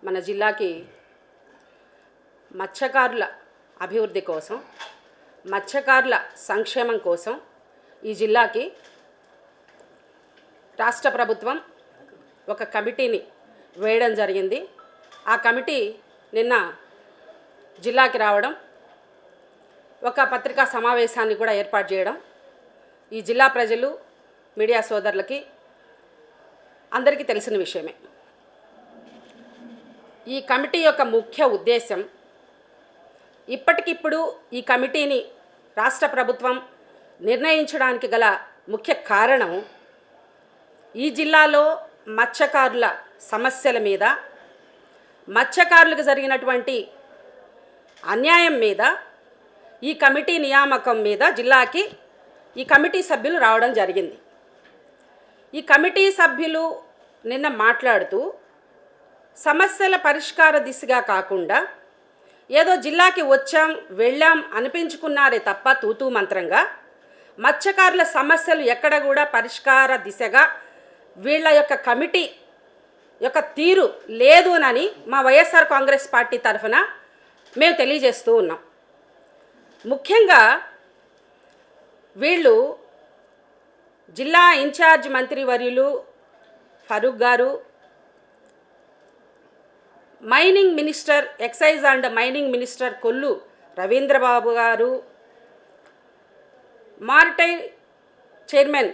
మన జిల్లాకి మత్స్యకారుల అభివృద్ధి కోసం, మత్స్యకారుల సంక్షేమం కోసం ఈ జిల్లాకి రాష్ట్ర ప్రభుత్వం ఒక కమిటీని వేయడం జరిగింది. ఆ కమిటీ నిన్న జిల్లాకి రావడం, ఒక పత్రికా సమావేశాన్ని కూడా ఏర్పాటు చేయడం ఈ జిల్లా ప్రజలు, మీడియా సోదరులకి అందరికీ తెలిసిన విషయమే. ఈ కమిటీ యొక్క ముఖ్య ఉద్దేశం, ఇప్పటికిప్పుడు ఈ కమిటీని రాష్ట్ర ప్రభుత్వం నిర్ణయించడానికి గల ముఖ్య కారణం ఈ జిల్లాలో మత్స్యకారుల సమస్యల మీద, మత్స్యకారులకు జరిగినటువంటి అన్యాయం మీద, ఈ కమిటీ నియామకం మీద జిల్లాకి ఈ కమిటీ సభ్యులు రావడం జరిగింది. ఈ కమిటీ సభ్యులు నిన్న మాట్లాడుతూ సమస్యల పరిష్కార దిశగా కాకుండా ఏదో జిల్లాకి వచ్చాం వెళ్ళాం అనిపించుకున్నారే తప్ప తూతూ మంత్రంగా మత్స్యకారుల సమస్యలు ఎక్కడ కూడా పరిష్కార దిశగా వీళ్ళ యొక్క కమిటీ యొక్క తీరు లేదు అని మా వైఎస్ఆర్ కాంగ్రెస్ పార్టీ తరఫున మేము తెలియజేస్తూ ఉన్నాం. ముఖ్యంగా వీళ్ళు జిల్లా ఇన్ఛార్జ్ మంత్రివర్యులు ఫరూక్ గారు, mining minister, excise and mining minister Kollu Ravindrababu గారు, మారిటైమ్ చైర్మన్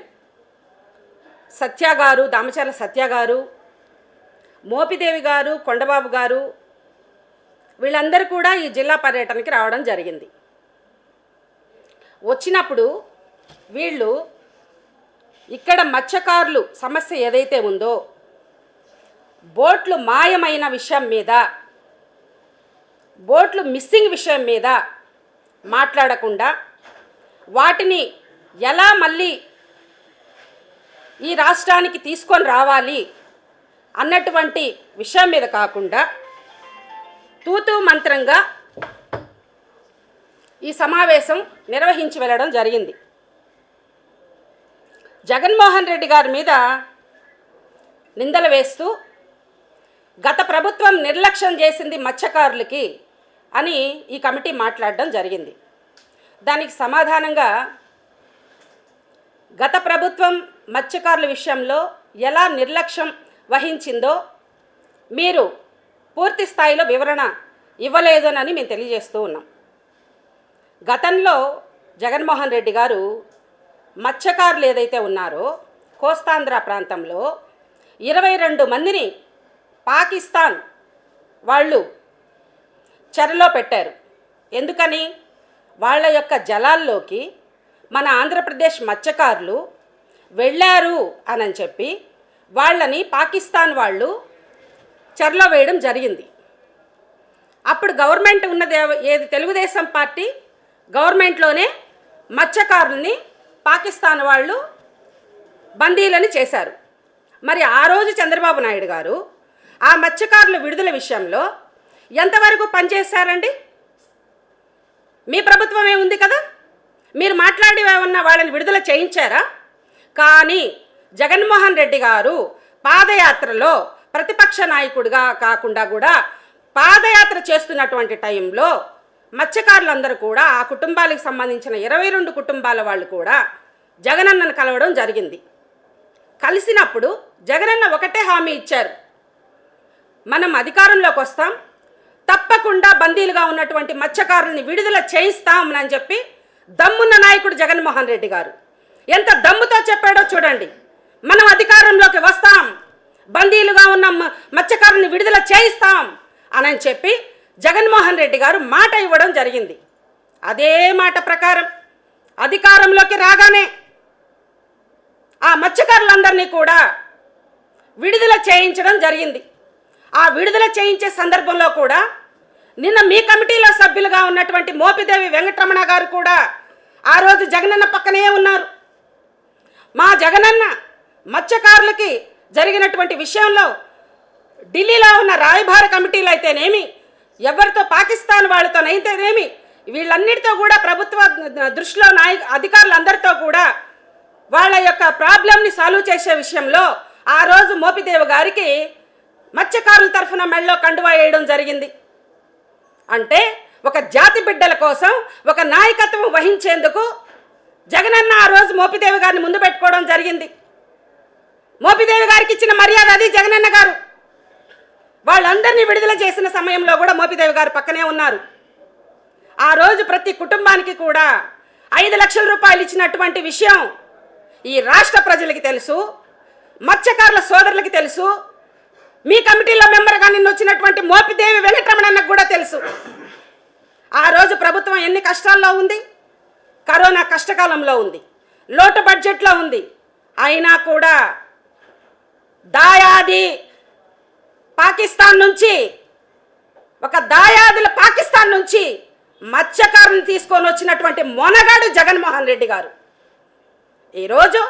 సత్య గారు, దామచర్ల సత్య గారు, మోపిదేవి గారు, కొండబాబు గారు, వీళ్ళందరూ కూడా ఈ జిల్లా పర్యటనకి రావడం జరిగింది. వచ్చినప్పుడు వీళ్ళు ఇక్కడ మత్స్యకారులు సమస్య ఏదైతే ఉందో, బోట్లు మాయమైన విషయం మీద, బోట్లు మిస్సింగ్ విషయం మీద మాట్లాడకుండా వాటిని ఎలా మళ్ళీ ఈ రాష్ట్రానికి తీసుకొని రావాలి అన్నటువంటి విషయం మీద కాకుండా తూతూ మంత్రంగా ఈ సమావేశం నిర్వహించి వెళ్ళడం జరిగింది. జగన్మోహన్ రెడ్డి గారి మీద నిందలు వేస్తూ గత ప్రభుత్వం నిర్లక్ష్యం చేసింది మత్స్యకారులకి అని ఈ కమిటీ మాట్లాడడం జరిగింది. దానికి సమాధానంగా గత ప్రభుత్వం మత్స్యకారుల విషయంలో ఎలా నిర్లక్ష్యం వహించిందో మీరు పూర్తి స్థాయిలో వివరణ ఇవ్వలేదనని మేము తెలియజేస్తూ ఉన్నాం. గతంలో జగన్మోహన్ రెడ్డి గారు మత్స్యకారులు ఏదైతే ఉన్నారో కోస్తాంధ్ర ప్రాంతంలో 22 మందిని పాకిస్తాన్ వాళ్ళు చెరలో పెట్టారు. ఎందుకని? వాళ్ళ యొక్క జలాల్లోకి మన ఆంధ్రప్రదేశ్ మత్స్యకారులు వెళ్ళారు అని చెప్పి వాళ్ళని పాకిస్తాన్ వాళ్ళు చెరలో వేయడం జరిగింది. అప్పుడు గవర్నమెంట్ ఉన్నది ఏది, తెలుగుదేశం పార్టీ గవర్నమెంట్లోనే మత్స్యకారుల్ని పాకిస్తాన్ వాళ్ళు బందీలని చేశారు. మరి ఆ రోజు చంద్రబాబు నాయుడు గారు ఆ మత్స్యకారుల విడుదల విషయంలో ఎంతవరకు పనిచేశారండి? మీ ప్రభుత్వమే ఉంది కదా, మీరు మాట్లాడి ఏమన్నా వాళ్ళని విడుదల చేయించారా? కానీ జగన్మోహన్ రెడ్డి గారు పాదయాత్రలో ప్రతిపక్ష నాయకుడిగా కాకుండా కూడా పాదయాత్ర చేస్తున్నటువంటి టైంలో మత్స్యకారులందరూ కూడా, ఆ కుటుంబాలకు సంబంధించిన 22 కుటుంబాల వాళ్ళు కూడా జగనన్నను కలవడం జరిగింది. కలిసినప్పుడు జగనన్న ఒకటే హామీ ఇచ్చారు, మనం అధికారంలోకి వస్తాం, తప్పకుండా బందీలుగా ఉన్నటువంటి మత్స్యకారుల్ని విడుదల చేయిస్తాం అని చెప్పి దమ్మున్న నాయకుడు జగన్మోహన్ రెడ్డి గారు ఎంత దమ్ముతో చెప్పాడో చూడండి. మనం అధికారంలోకి వస్తాం, బందీలుగా ఉన్న మత్స్యకారుల్ని విడుదల చేయిస్తాం అని చెప్పి జగన్మోహన్ రెడ్డి గారు మాట ఇవ్వడం జరిగింది. అదే మాట ప్రకారం అధికారంలోకి రాగానే ఆ మత్స్యకారులందరినీ కూడా విడుదల చేయించడం జరిగింది. ఆ విడుదల చేయించే సందర్భంలో కూడా నిన్న మీ కమిటీలో సభ్యులుగా ఉన్నటువంటి మోపిదేవి వెంకటరమణ గారు కూడా ఆ రోజు జగనన్న పక్కనే ఉన్నారు. మా జగనన్న మత్స్యకారులకి జరిగినటువంటి విషయంలో ఢిల్లీలో ఉన్న రాయబార కమిటీలు అయితేనేమి, ఎవరితో పాకిస్తాన్ వాళ్ళతోనైతేనేమి, వీళ్ళన్నిటితో కూడా ప్రభుత్వ దృష్టిలో అధికారులందరితో కూడా వాళ్ళ యొక్క ప్రాబ్లంని సాల్వ్ చేసే విషయంలో ఆ రోజు మోపిదేవి గారికి మత్స్యకారుల తరఫున మెళ్ళలో కండువా వేయడం జరిగింది. అంటే ఒక జాతి బిడ్డల కోసం ఒక నాయకత్వం వహించేందుకు జగనన్న ఆ రోజు మోపిదేవి గారిని ముందు పెట్టుకోవడం జరిగింది. మోపిదేవి గారికి ఇచ్చిన మర్యాద అది. జగనన్న గారు వాళ్ళందరినీ విడుదల చేసిన సమయంలో కూడా మోపిదేవి గారు పక్కనే ఉన్నారు. ఆ రోజు ప్రతి కుటుంబానికి కూడా 5 లక్షల రూపాయలు ఇచ్చినటువంటి విషయం ఈ రాష్ట్ర ప్రజలకి తెలుసు, మత్స్యకారుల సోదరులకి తెలుసు, మీ కమిటీలో మెంబర్గా నిన్న వచ్చినటువంటి మోపిదేవి వెంకటరమణన్నకు కూడా తెలుసు. ఆ రోజు ప్రభుత్వం ఎన్ని కష్టాల్లో ఉంది, కరోనా కష్టకాలంలో ఉంది, లోటు బడ్జెట్లో ఉంది. అయినా కూడా దాయాది పాకిస్తాన్ నుంచి ఒక దాయాదుల పాకిస్తాన్ నుంచి మత్స్యకారుని తీసుకొని వచ్చినటువంటి మొనగాడు జగన్మోహన్ రెడ్డి గారు ఈరోజు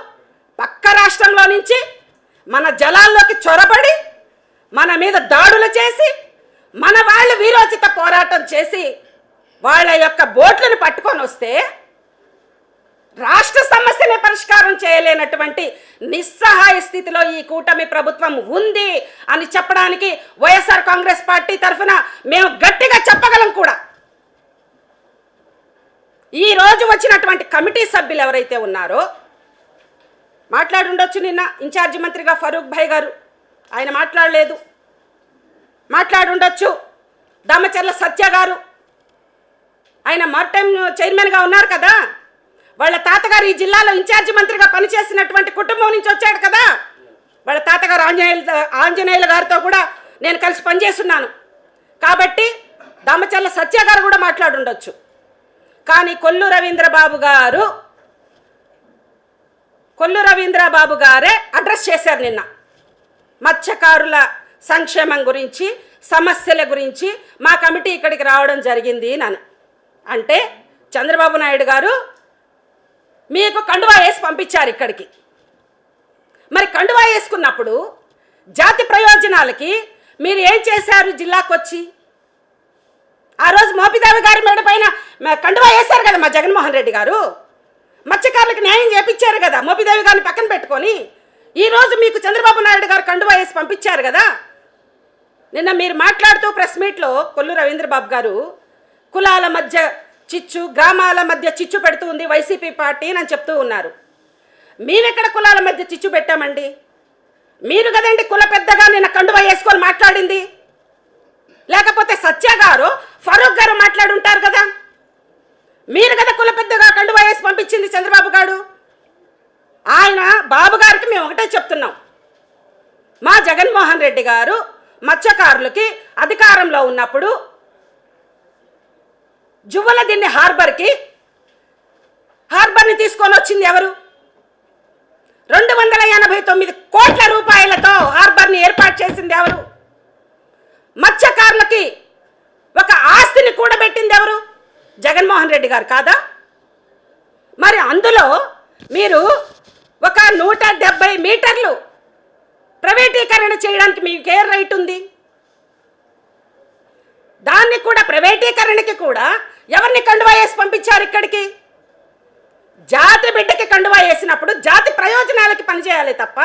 పక్క రాష్ట్రంలో నుంచి మన జలాల్లోకి చొరబడి మన మీద దాడులు చేసి మన వాళ్ళు వీరోచిత పోరాటం చేసి వాళ్ళ యొక్క బోట్లను పట్టుకొని వస్తే రాష్ట్ర సమస్యనే పరిష్కారం చేయలేనటువంటి నిస్సహాయ స్థితిలో ఈ కూటమి ప్రభుత్వం ఉంది అని చెప్పడానికి వైఎస్ఆర్ కాంగ్రెస్ పార్టీ తరఫున మేము గట్టిగా చెప్పగలం కూడా. ఈ రోజు వచ్చినటువంటి కమిటీ సభ్యులు ఎవరైతే ఉన్నారో మాట్లాడుండొచ్చు. నిన్న ఇన్ఛార్జి మంత్రిగా ఫరూక్ భాయ్ గారు ఆయన మాట్లాడలేదు. మాట్లాడుండొచ్చు దామచర్ల సత్య గారు, ఆయన మార్టైం చైర్మన్గా ఉన్నారు కదా. వాళ్ళ తాతగారు ఈ జిల్లాలో ఇన్ఛార్జి మంత్రిగా పనిచేసినటువంటి కుటుంబం నుంచి వచ్చాడు కదా. వాళ్ళ తాతగారు ఆంజనేయుల గారితో కూడా నేను కలిసి పనిచేస్తున్నాను కాబట్టి దామచర్ల సత్య గారు కూడా మాట్లాడుండొచ్చు. కానీ కొల్లు రవీంద్రబాబు గారే అడ్రస్ చేశారు నిన్న మత్స్యకారుల సంక్షేమం గురించి, సమస్యల గురించి మా కమిటీ ఇక్కడికి రావడం జరిగింది అని. అంటే చంద్రబాబు నాయుడు గారు మీకు కండువా వేసి పంపించారు ఇక్కడికి. మరి కండువా వేసుకున్నప్పుడు జాతి ప్రయోజనాలకి మీరు ఏం చేశారు? జిల్లాకు వచ్చి ఆ రోజు మోపిదేవి గారి మేడ పైన కండువా వేశారు కదా మా జగన్మోహన్ రెడ్డి గారు. మత్స్యకారులకు న్యాయం చేపించారు కదా మోపిదేవి గారిని పక్కన పెట్టుకొని. ఈరోజు మీకు చంద్రబాబు నాయుడు గారు కండువా వేసి పంపించారు కదా. నిన్న మీరు మాట్లాడుతూ ప్రెస్ మీట్లో కొల్లు రవీంద్రబాబు గారు కులాల మధ్య చిచ్చు, గ్రామాల మధ్య చిచ్చు పెడుతుంది వైసీపీ పార్టీ అని చెప్తూ ఉన్నారు. మేమెక్కడ కులాల మధ్య చిచ్చు పెట్టామండి? మీరు కదండి కుల పెద్దగా నిన్న కండువా వేసుకొని మాట్లాడింది. లేకపోతే సత్య గారు, ఫరూక్ గారు మాట్లాడుంటారు కదా. మీరు కదా కుల పెద్దగా కండువా వేసి పంపించింది చంద్రబాబు గారు. ఆయన బాబు గారికి మేము ఒకటే చెప్తున్నాం, మా జగన్మోహన్ రెడ్డి గారు మత్స్యకారులకి అధికారంలో ఉన్నప్పుడు జువ్వలదిన్నె హార్బర్ని తీసుకొని వచ్చింది ఎవరు? 289 కోట్ల రూపాయలతో హార్బర్ని ఏర్పాటు చేసింది ఎవరు? మత్స్యకారులకి ఒక ఆస్తిని కూడబెట్టింది ఎవరు? జగన్మోహన్ రెడ్డి గారు కాదా? మరి అందులో మీరు ఒక 170 మీటర్లు ప్రైవేటీకరణ చేయడానికి మీకు ఏ రైట్ ఉంది? దాన్ని కూడా ప్రైవేటీకరణకి కూడా ఎవరిని కండువా వేసి పంపించారు ఇక్కడికి? జాతి బిడ్డకి కండువా వేసినప్పుడు జాతి ప్రయోజనాలకి పనిచేయాలి తప్ప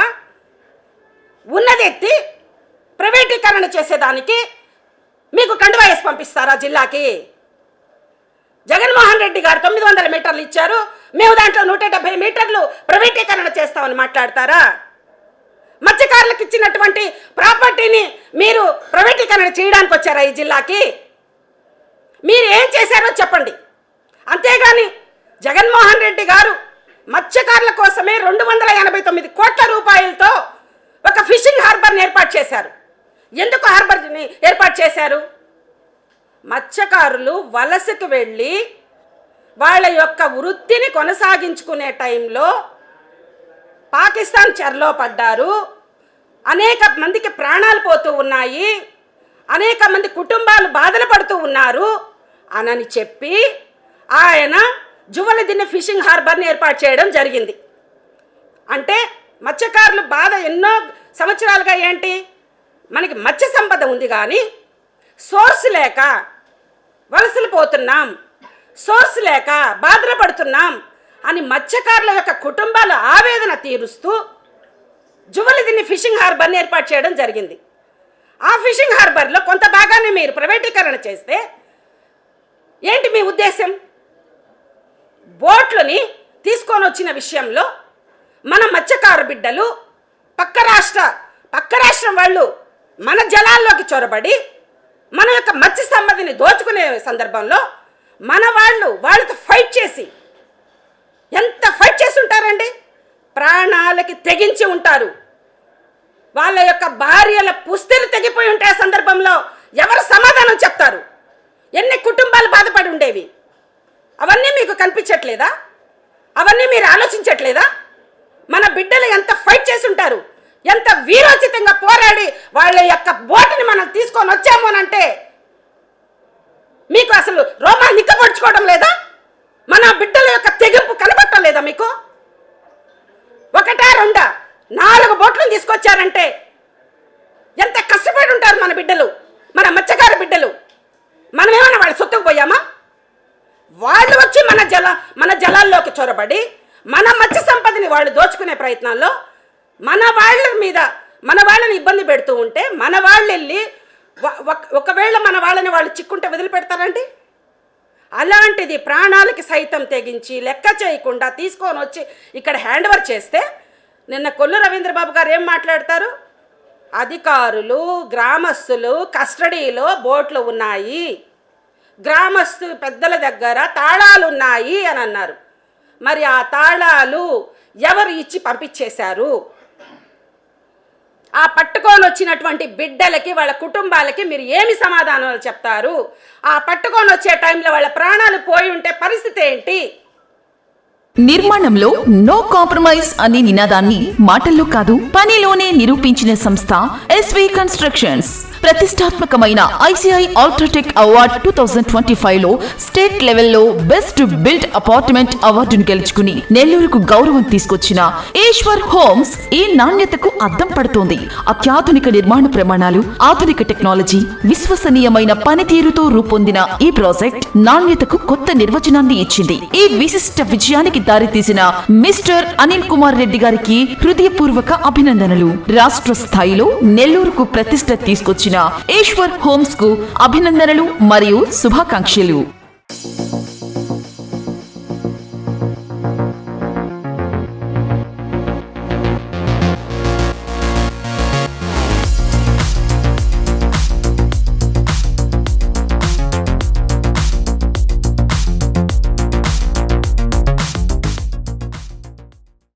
ఉన్నది ఎత్తి ప్రైవేటీకరణ చేసేదానికి మీకు కండువా వేసి పంపిస్తారా జిల్లాకి? జగన్మోహన్ రెడ్డి గారు 900 మీటర్లు ఇచ్చారు, మేము దాంట్లో 170 మీటర్లు ప్రైవేటీకరణ చేస్తామని మాట్లాడతారా? మత్స్యకారులకు ఇచ్చినటువంటి ప్రాపర్టీని మీరు ప్రైవేటీకరణ చేయడానికి వచ్చారా ఈ జిల్లాకి? మీరు ఏం చేశారో చెప్పండి. అంతేగాని జగన్మోహన్ రెడ్డి గారు మత్స్యకారుల కోసమే 289 కోట్ల రూపాయలతో ఒక ఫిషింగ్ హార్బర్ని ఏర్పాటు చేశారు. ఎందుకు హార్బర్ని ఏర్పాటు చేశారు? మత్స్యకారులు వలసకు వెళ్ళి వాళ్ళ యొక్క వృత్తిని కొనసాగించుకునే టైంలో పాకిస్తాన్ చెరలో పడ్డారు, అనేక మందికి ప్రాణాలు పోతూ ఉన్నాయి, అనేక మంది కుటుంబాలు బాధలు పడుతూ ఉన్నారు అని చెప్పి ఆయన జువ్వలదిన్నె ఫిషింగ్ హార్బర్ని ఏర్పాటు చేయడం జరిగింది. అంటే మత్స్యకారులు బాధ ఎన్నో సంవత్సరాలుగా ఏంటి, మనకి మత్స్య సంపద ఉంది కానీ సోర్స్ లేక వలసలు పోతున్నాం, సోర్స్ లేక బాధలు పడుతున్నాం అని మత్స్యకారుల యొక్క కుటుంబాల ఆవేదన తీరుస్తూ జువ్వలదిన్నె ఫిషింగ్ హార్బర్ని ఏర్పాటు చేయడం జరిగింది. ఆ ఫిషింగ్ హార్బర్లో కొంత భాగాన్ని మీరు ప్రైవేటీకరణ చేస్తే ఏంటి మీ ఉద్దేశం? బోట్లని తీసుకొని వచ్చిన విషయంలో మన మత్స్యకారు బిడ్డలు పక్క రాష్ట్రం వాళ్ళు మన జలాల్లోకి చొరబడి మన యొక్క మత్స్య సంపదని దోచుకునే సందర్భంలో మన వాళ్ళతో ఫైట్ చేసి ఎంత ఫైట్ చేసి ఉంటారండి, ప్రాణాలకి తెగించి ఉంటారు. వాళ్ళ యొక్క భార్యల పుస్తలు తెగిపోయి ఉంటే ఆ సందర్భంలో ఎవరు సమాధానం చెప్తారు? ఎన్ని కుటుంబాలు బాధపడి ఉండేవి? అవన్నీ మీకు కనిపించట్లేదా? అవన్నీ మీరు ఆలోచించట్లేదా? మన బిడ్డలు ఎంత ఫైట్ చేసి ఉంటారు, ఎంత వీరోచితంగా పోరాడి వాళ్ళ యొక్క బోటుని మనం తీసుకొని వచ్చాము అని అంటే మీకు అసలు రోమాలు నిక్కపరుచుకోవడం లేదా? మన బిడ్డల యొక్క తెగింపు కనబడటం లేదా మీకు? ఒకటా రెండా 4 బోట్లను తీసుకొచ్చారంటే ఎంత కష్టపడి ఉంటారు మన బిడ్డలు, మన మత్స్యకార బిడ్డలు. మనమేమన్నా వాళ్ళ సొత్తుకు పోయామా? వాళ్ళు వచ్చి మన జలాల్లోకి చొరబడి మన మత్స్య సంపదని వాళ్ళు దోచుకునే ప్రయత్నాల్లో మన వాళ్ళని ఇబ్బంది పెడుతూ ఉంటే మన వాళ్ళు వెళ్ళి ఒకవేళ మన వాళ్ళని వాళ్ళు చిక్కుంటే వదిలిపెడతారండి? అలాంటిది ప్రాణాలకి సైతం తెగించి లెక్క చేయకుండా తీసుకొని వచ్చి ఇక్కడ హ్యాండ్ ఓవర్ చేస్తే నిన్న కొల్లు రవీంద్రబాబు గారు ఏం మాట్లాడతారు? అధికారులు గ్రామస్తులు కస్టడీలో బోట్లు ఉన్నాయి, గ్రామస్తు పెద్దల దగ్గర తాళాలు ఉన్నాయి అని అన్నారు. మరి ఆ తాళాలు ఎవరు ఇచ్చి పంపించేశారు? ఆ పట్టుకొని వచ్చినటువంటి బిడ్డలకి వాళ్ళ కుటుంబాలకి మీరు ఏమి సమాధానాలు చెప్తారు? ఆ పట్టుకొని వచ్చే టైంలో వాళ్ళ ప్రాణాలు పోయి ఉంటే పరిస్థితి ఏంటి? నిర్మాణంలో నో కాంప్రమైజ్ అనే నినాదాన్ని మాటల్లో కాదు పనిలోనే నిరూపించిన సంస్థ ఎస్వి కన్స్ట్రక్షన్స్. ప్రతిష్టాత్మకమైన ఐసిఐ అల్ట్రాటెక్ అవార్డ్ 2025 లో స్టేట్ లెవెల్లో బెస్ట్ బిల్డ్ అపార్ట్మెంట్ అవార్డును గెలుచుకుని నెల్లూరుకు గౌరవం తీసుకొచ్చిన ఈశ్వర్ హోమ్స్ ఈ నాణ్యతకు అద్దం పడుతోంది. అత్యాధునిక నిర్మాణ ప్రమాణాలు, ఆధునిక టెక్నాలజీ, విశ్వసనీయమైన పనితీరుతో రూపొందిన ఈ ప్రాజెక్ట్ నాణ్యతకు కొత్త నిర్వచనాన్ని ఇచ్చింది. ఈ విశిష్ట విజయానికి దారితీసిన మిస్టర్ అనిల్ కుమార్ రెడ్డి గారికి హృదయపూర్వక అభినందనలు. రాష్ట్ర స్థాయిలో నెల్లూరుకు ప్రతిష్ట తీసుకొచ్చిన ఈశ్వర్ హోమ్స్ కు అభినందనలు మరియు శుభాకాంక్షలు.